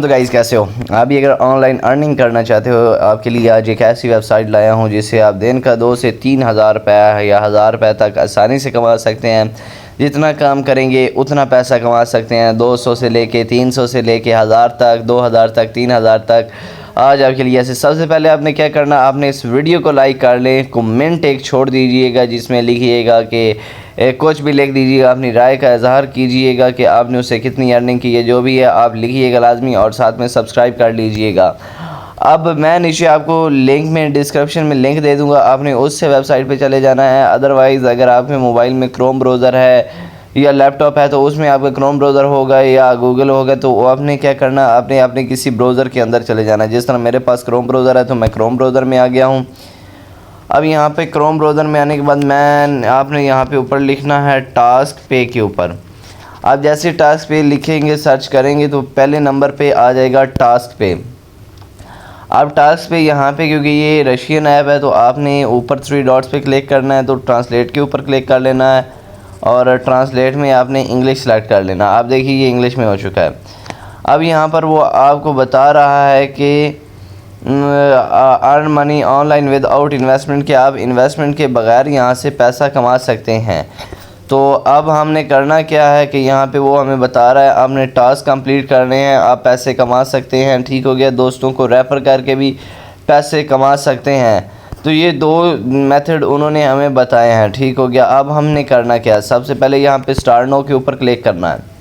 तो गाइस कैसे हो आप भी? अगर ऑनलाइन अर्निंग करना चाहते हो, आपके लिए आज एक ऐसी वेबसाइट लाया हूं जिससे आप दिन का 2 से 3 हज़ार रुपया या 1000 रुपये तक आसानी से कमा सकते हैं। जितना काम करेंगे उतना पैसा कमा सकते हैं। 200 से लेके 300 से लेके 1000 तक, 2000 तक, 3000 तक आज आपके लिए ऐसे। सबसे पहले आपने क्या करना, आपने इस वीडियो को लाइक कर लें, कमेंट एक छोड़ दीजिएगा जिसमें लिखिएगा कि कुछ भी लिख दीजिएगा, अपनी राय का इजहार कीजिएगा कि आपने उससे कितनी अर्निंग की है, जो भी है आप लिखिएगा लाजमी, और साथ में सब्सक्राइब कर लीजिएगा। अब मैं नीचे आपको लिंक में डिस्क्रिप्शन में लिंक दे दूंगा, आपने उससे वेबसाइट पे चले जाना है। अदरवाइज़ अगर आपके मोबाइल में क्रोम ब्राउज़र है या लैपटॉप है तो उसमें आपका क्रोम ब्राउज़र होगा या गूगल होगा, तो वो आपने क्या करना, आपने किसी ब्राउज़र के अंदर चले जाना। जिस तरह मेरे पास क्रोम ब्राउज़र है तो मैं क्रोम ब्राउज़र में आ गया हूँ। अब यहाँ पे क्रोम ब्राउज़र में आने के बाद आपने यहाँ पे ऊपर लिखना है टास्क पे के ऊपर। आप जैसे टास्क पे लिखेंगे, सर्च करेंगे तो पहले नंबर पे आ जाएगा टास्क पे। आप टास्क पे यहाँ पे, क्योंकि ये रशियन ऐप है तो आपने ऊपर 3 डॉट्स पे क्लिक करना है, तो ट्रांसलेट के ऊपर क्लिक कर लेना है और ट्रांसलेट में आपने इंग्लिश सेलेक्ट कर लेना। आप देखिए ये इंग्लिश में हो चुका है। अब यहाँ पर वो आपको बता रहा है कि earn money online without investment, के आप इन्वेस्टमेंट के बगैर यहाँ से पैसा कमा सकते हैं। तो अब हमने करना क्या है कि यहाँ पे वो हमें बता रहा है आपने टास्क कंप्लीट करने हैं, आप पैसे कमा सकते हैं। ठीक हो गया, दोस्तों को रेफ़र करके भी पैसे कमा सकते हैं। तो ये 2 मेथड उन्होंने हमें बताए हैं। ठीक हो गया, अब हमने करना क्या है, सबसे पहले यहाँ पे स्टार्ट नो के ऊपर क्लिक करना है।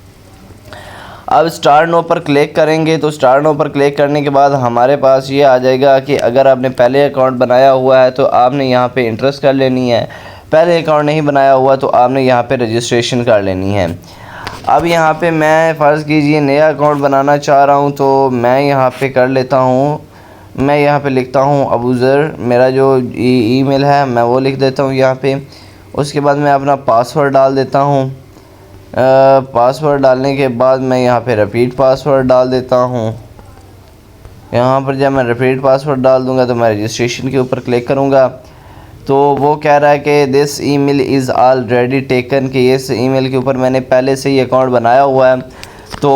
अब स्टार नो पर क्लिक करेंगे तो स्टार नो पर क्लिक करने के बाद हमारे पास ये आ जाएगा कि अगर आपने पहले अकाउंट बनाया हुआ है तो आपने यहाँ पे इंटरेस्ट कर लेनी है। पहले अकाउंट नहीं बनाया हुआ तो आपने यहाँ पे रजिस्ट्रेशन कर लेनी है। अब यहाँ पे मैं फ़र्ज़ कीजिए नया अकाउंट बनाना चाह रहा हूँ तो मैं यहाँ पे कर लेता हूँ, मैं यहाँ पे लिखता हूँ अबूज़र, मेरा जो ईमेल है मैं वो लिख देता हूँ यहाँ पे। उसके बाद मैं अपना पासवर्ड डाल देता हूँ। पासवर्ड डालने के बाद मैं यहाँ पे रिपीट पासवर्ड डाल देता हूँ। यहाँ पर जब मैं रिपीट पासवर्ड डाल दूँगा तो मैं रजिस्ट्रेशन के ऊपर क्लिक करूँगा तो वो कह रहा है कि this email is already taken, कि इस ईमेल के ऊपर मैंने पहले से ही अकाउंट बनाया हुआ है। तो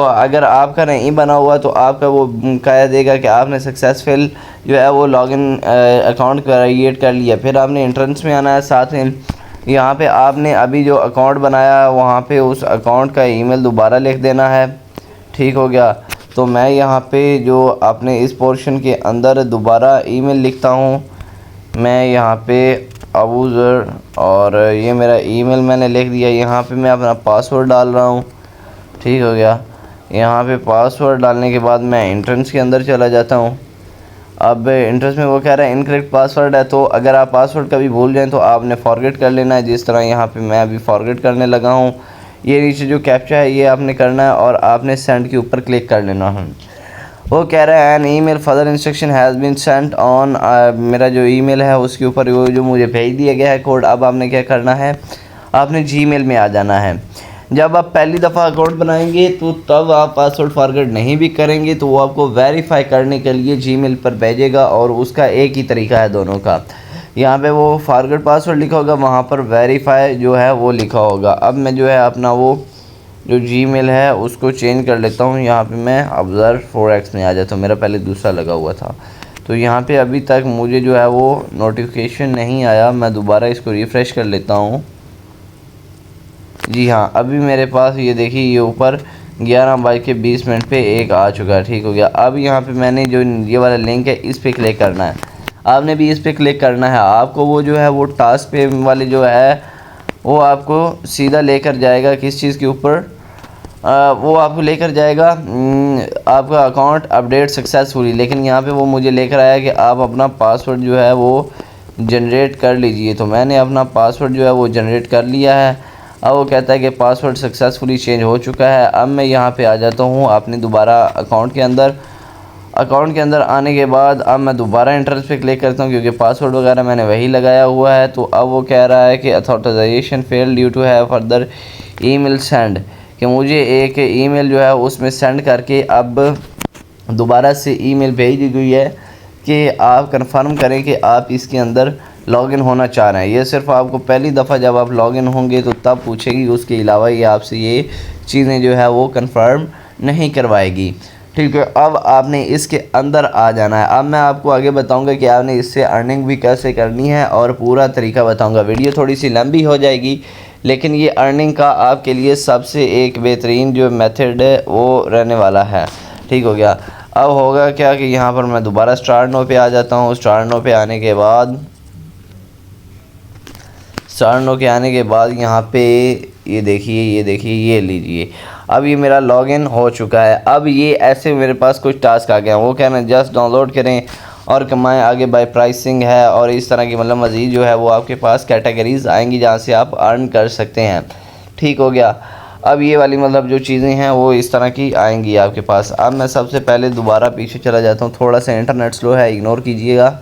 अगर आपका नहीं बना हुआ तो आपका वो कह देगा कि आपने सक्सेसफुल जो है वो लॉगिन अकाउंट क्रिएट कर लिया। फिर आपने एंट्रेंस में आना है, साथ में यहाँ पे आपने अभी जो अकाउंट बनाया वहाँ पे उस अकाउंट का ईमेल दोबारा लिख देना है। ठीक हो गया, तो मैं यहाँ पे जो आपने इस पोर्शन के अंदर दोबारा ईमेल लिखता हूँ। मैं यहाँ पे अबूज़र, और ये मेरा ईमेल मैंने लिख दिया। यहाँ पे मैं अपना पासवर्ड डाल रहा हूँ। ठीक हो गया, यहाँ पे पासवर्ड डालने के बाद मैं एंट्रेंस के अंदर चला जाता हूँ। अब इंटरेस्ट में वो कह रहा है इनकरेक्ट पासवर्ड है, तो अगर आप पासवर्ड कभी भूल जाएं तो आपने फॉरगेट कर लेना है। जिस तरह यहाँ पे मैं अभी फॉरगेट करने लगा हूँ। ये नीचे जो कैप्चा है ये आपने करना है और आपने सेंड के ऊपर क्लिक कर लेना है। वो कह रहा है an email further instruction has been sent on, मेरा जो ईमेल है उसके ऊपर वो जो मुझे भेज दिया गया है कोड। अब आपने क्या करना है, आपने जीमेल में आ जाना है। जब आप पहली दफ़ा अकाउंट बनाएंगे तो तब आप पासवर्ड फॉरगेट नहीं भी करेंगे तो वो आपको वेरीफाई करने के लिए जीमेल पर भेजेगा, और उसका एक ही तरीका है दोनों का। यहाँ पे वो फॉरगेट पासवर्ड लिखा होगा, वहाँ पर वेरीफाई जो है वो लिखा होगा। अब मैं जो है अपना वो जो जीमेल है उसको चेंज कर लेता हूँ। यहाँ पे मैं ऑब्ज़र्व फॉरेक्स में आ जाता हूँ, मेरा पहले दूसरा लगा हुआ था। तो यहाँ पे अभी तक मुझे जो है वो नोटिफिकेशन नहीं आया। मैं दोबारा इसको रिफ़्रेश कर लेता हूँ। जी हाँ, अभी मेरे पास ये देखिए ये ऊपर 11:20 पे एक आ चुका है। ठीक हो गया, अब यहाँ पे मैंने जो ये वाला लिंक है इस पे क्लिक करना है। आपने भी इस पे क्लिक करना है। आपको वो जो है वो टास्क पे वाले जो है वो आपको सीधा लेकर जाएगा किस चीज़ के ऊपर, वो आपको लेकर जाएगा आपका अकाउंट अपडेट सक्सेसफुली। लेकिन यहाँ पे वो मुझे लेकर आया कि आप अपना पासवर्ड जो है वो जनरेट कर लीजिए। तो मैंने अपना पासवर्ड जो है वो जनरेट कर लिया है। अब वो कहता है कि पासवर्ड सक्सेसफुली चेंज हो चुका है। अब मैं यहाँ पे आ जाता हूँ अपने दोबारा अकाउंट के अंदर। अकाउंट के अंदर आने के बाद अब मैं दोबारा इंटरेस्ट पे क्लिक करता हूँ क्योंकि पासवर्ड वगैरह मैंने वही लगाया हुआ है। तो अब वो कह रहा है कि authorisation fail due to have further email send, कि मुझे एक ईमेल जो है उसमें सेंड करके अब दोबारा से ईमेल भेज दी गई है कि आप कंफर्म करें कि आप इसके अंदर लॉगिन होना चाह रहे हैं। ये सिर्फ आपको पहली दफ़ा जब आप लॉगिन होंगे तो तब पूछेगी, उसके अलावा ये आपसे ये चीज़ें जो है वो कंफर्म नहीं करवाएगी। ठीक है। अब आपने इसके अंदर आ जाना है। अब मैं आपको आगे बताऊंगा कि आपने इससे अर्निंग भी कैसे करनी है और पूरा तरीका बताऊंगा। वीडियो थोड़ी सी लंबी हो जाएगी, लेकिन ये अर्निंग का आपके लिए सबसे एक बेहतरीन जो मेथड है वो रहने वाला है। ठीक हो गया। अब होगा क्या कि यहाँ पर मैं दोबारा स्टार्ट नो पे आ जाता हूँ। स्टार्ट नो पे आने के बाद यहाँ पे ये देखिए ये लीजिए, अब ये मेरा लॉगिन हो चुका है। अब ये ऐसे मेरे पास कुछ टास्क आ गए हैं, वो कहना जस्ट डाउनलोड करें और कमाएं आगे बाय प्राइसिंग है, और इस तरह की मतलब मज़ीद जो है वो आपके पास कैटेगरीज आएंगी जहाँ से आप अर्न कर सकते हैं। ठीक हो गया। अब ये वाली मतलब जो चीज़ें हैं वो इस तरह की आएंगी आपके पास। अब मैं सबसे पहले दोबारा पीछे चला जाता हूँ, थोड़ा सा इंटरनेट स्लो है, इग्नोर कीजिएगा।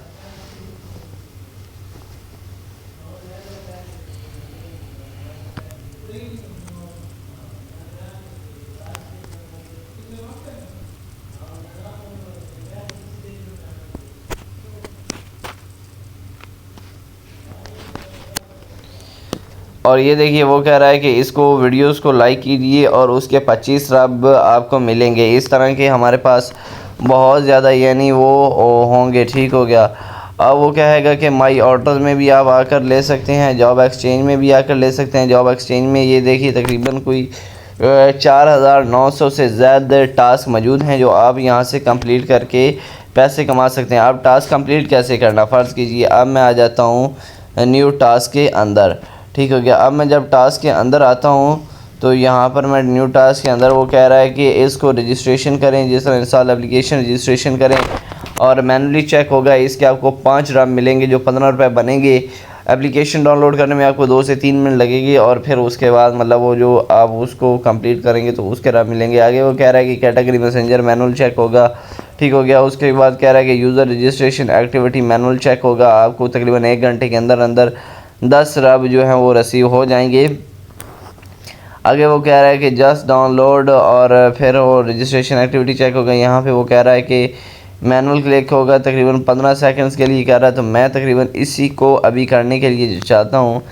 और ये देखिए वो कह रहा है कि इसको वीडियोस को लाइक कीजिए और उसके 25 रब आपको मिलेंगे। इस तरह के हमारे पास बहुत ज़्यादा यानी वो होंगे। ठीक हो गया। अब वो कहेगा कि माई ऑर्डर्स में भी आप आकर ले सकते हैं, जॉब एक्सचेंज में भी आकर ले सकते हैं। जॉब एक्सचेंज में ये देखिए तकरीबन कोई 4900 से ज़्यादा टास्क मौजूद हैं जो आप यहाँ से कंप्लीट करके पैसे कमा सकते हैं। अब टास्क कंप्लीट कैसे करना, फ़र्ज़ कीजिए अब मैं आ जाता हूँ न्यू टास्क के अंदर। ठीक हो गया। अब मैं जब टास्क के अंदर आता हूँ तो यहाँ पर मैं न्यू टास्क के अंदर वो कह रहा है कि इसको रजिस्ट्रेशन करें, जिस तरह इंस्टॉल एप्लीकेशन रजिस्ट्रेशन करें और मैनुअली चेक होगा। इसके आपको 5 रब मिलेंगे जो 15 रुपये बनेंगे। एप्लीकेशन डाउनलोड करने में आपको 2 से 3 मिनट लगेगी और फिर उसके बाद मतलब वो जो आप उसको कंप्लीट करेंगे तो उसके रब मिलेंगे। आगे वो कह रहा है कि कैटेगरी मैसेंजर मैनुअल चेक होगा। ठीक हो गया। उसके बाद कह रहा है कि user registration activity manual check होगा। आपको तकरीबन 1 घंटे के अंदर अंदर 10 रब जो हैं वो रिसीव हो जाएंगे। आगे वो कह रहा है कि जस्ट डाउनलोड और फिर वो रजिस्ट्रेशन एक्टिविटी चेक होगा। यहाँ पे वो कह रहा है कि मैनुअल क्लिक होगा तकरीबन 15 सेकंड्स के लिए कह रहा है। तो मैं तकरीबन इसी को अभी करने के लिए चाहता हूँ,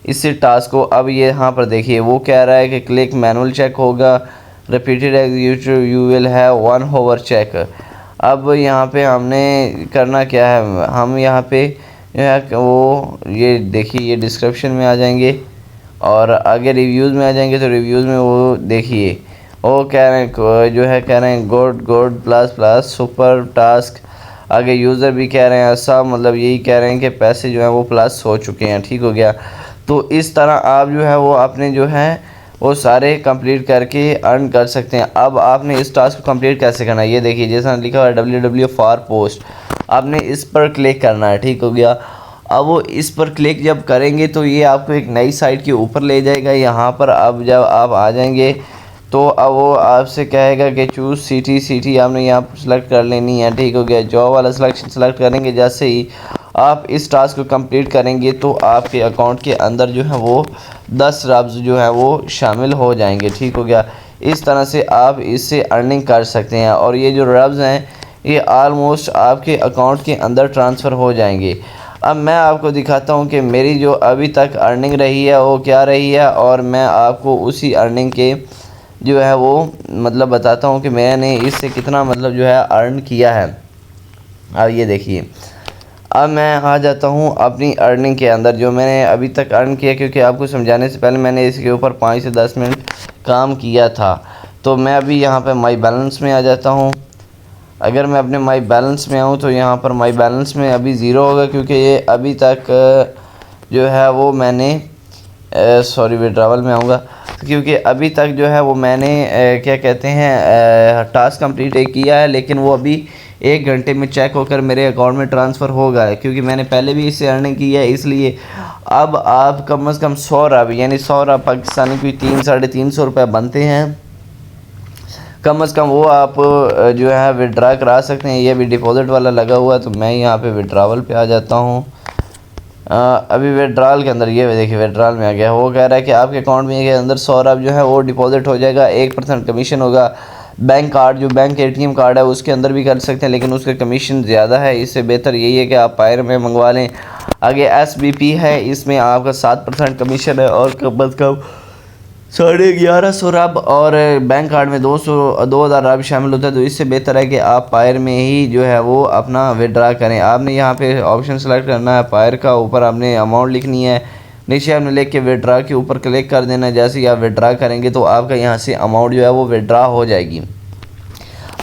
इसी टास्क को। अब ये यहाँ पर देखिए वो कह रहा है कि क्लिक मैनुअल चेक होगा, repeated executive you will have 1 hover check. अब यहाँ पे हमने करना क्या है, हम यहाँ पे वो ये देखिए ये डिस्क्रिप्शन में आ जाएंगे और आगे रिव्यूज़ में आ जाएंगे। तो रिव्यूज़ में वो देखिए वो कह रहे हैं जो है कह रहे हैं good plus plus super task. आगे यूज़र भी कह रहे हैं सब मतलब यही कह रहे हैं कि पैसे जो हैं वो प्लस हो चुके हैं। ठीक हो गया। तो इस तरह आप जो है वो अपने जो है वो सारे कंप्लीट करके अर्न कर सकते हैं। अब आपने इस टास्क को कंप्लीट कैसे करना है, ये देखिए जैसा लिखा हुआ है www फॉर पोस्ट, आपने इस पर क्लिक करना है। ठीक हो गया। अब वो इस पर क्लिक जब करेंगे तो ये आपको एक नई साइट के ऊपर ले जाएगा। यहाँ पर अब जब आप आ जाएंगे तो अब वो आपसे कहेगा कि चूज़ सिटी आपने यहाँ पर सेलेक्ट कर लेनी है। ठीक हो गया। जॉब वाला सिलेक्शन सेलेक्ट करेंगे। जैसे ही आप इस टास्क को कंप्लीट करेंगे तो आपके अकाउंट के अंदर जो है वो 10 रब्स जो है वो शामिल हो जाएंगे। ठीक हो गया। इस तरह से आप इससे अर्निंग कर सकते हैं और ये जो रब्स हैं ये आलमोस्ट आपके अकाउंट के अंदर ट्रांसफ़र हो जाएंगे। अब मैं आपको दिखाता हूँ कि मेरी जो अभी तक अर्निंग रही है वो क्या रही है और मैं आपको उसी अर्निंग के जो है वो मतलब बताता हूँ कि मैंने इससे कितना मतलब जो है अर्न किया है। अब ये देखिए अब मैं आ जाता हूँ अपनी अर्निंग के अंदर जो मैंने अभी तक अर्न किया, क्योंकि आपको समझाने से पहले मैंने इसके ऊपर 5 से 10 मिनट काम किया था। तो मैं अभी यहाँ पे माई बैलेंस में आ जाता हूँ। अगर मैं अपने माई बैलेंस में आऊँ तो यहाँ पर माई बैलेंस में अभी ज़ीरो होगा, क्योंकि ये अभी तक जो है वो मैंने विड्रावल में आऊँगा, क्योंकि अभी तक जो है वो मैंने क्या कहते हैं टास्क कंप्लीट किया है, लेकिन वो अभी 1 घंटे में चेक होकर मेरे अकाउंट में ट्रांसफ़र होगा, क्योंकि मैंने पहले भी इससे अर्निंग की है। इसलिए अब आप कम से कम 100 रब यानी 100 रब पाकिस्तानी कोई 300-350 रुपये बनते हैं कम से कम, वो आप जो है विड्रा करा सकते हैं। ये भी डिपॉज़िट वाला लगा हुआ है, तो मैं यहाँ पे विड्रावल पे आ जाता हूँ। अभी विड्रॉल के अंदर ये देखिए विड्रॉल में आ गया। वो कह रहा है कि आपके अकाउंट में के अंदर 100 रब जो है वो डिपॉज़िट हो जाएगा, 1% कमीशन होगा। बैंक कार्ड जो बैंक ATM कार्ड है उसके अंदर भी कर सकते हैं, लेकिन उसका कमीशन ज़्यादा है। इससे बेहतर यही है कि आप पायर में मंगवा लें। आगे SBP है, इसमें आपका 7% कमीशन है और कम अज़ कम 1150 रब और बैंक कार्ड में 2000 रब शामिल होता है। तो इससे बेहतर है कि आप पायर में ही जो है वो अपना विड्रा करें। आपने यहाँ पे ऑप्शन सेलेक्ट करना है पायर का, ऊपर आपने अमाउंट लिखनी है, नीचे आपने लिख के विड्रा के ऊपर क्लिक कर देना है। जैसे ही आप विड्रा करेंगे तो आपका यहाँ से अमाउंट जो है वो विड्रा हो जाएगी।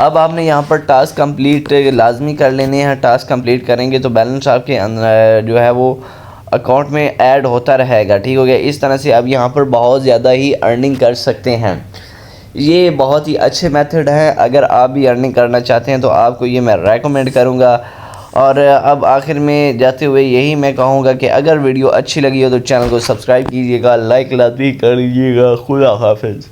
अब आपने यहाँ पर टास्क कंप्लीट लाजमी कर लेने हैं। टास्क कंप्लीट करेंगे तो बैलेंस आपके जो है वो अकाउंट में ऐड होता रहेगा। ठीक हो गया। इस तरह से आप यहाँ पर बहुत ज़्यादा ही अर्निंग कर सकते हैं। ये बहुत ही अच्छे मेथड है। अगर आप भी अर्निंग करना चाहते हैं तो आपको ये मैं रेकमेंड करूँगा। और अब आखिर में जाते हुए यही मैं कहूँगा कि अगर वीडियो अच्छी लगी हो तो चैनल को सब्सक्राइब कीजिएगा, लाइक लाजमी कर लीजिएगा। खुदा हाफिज़।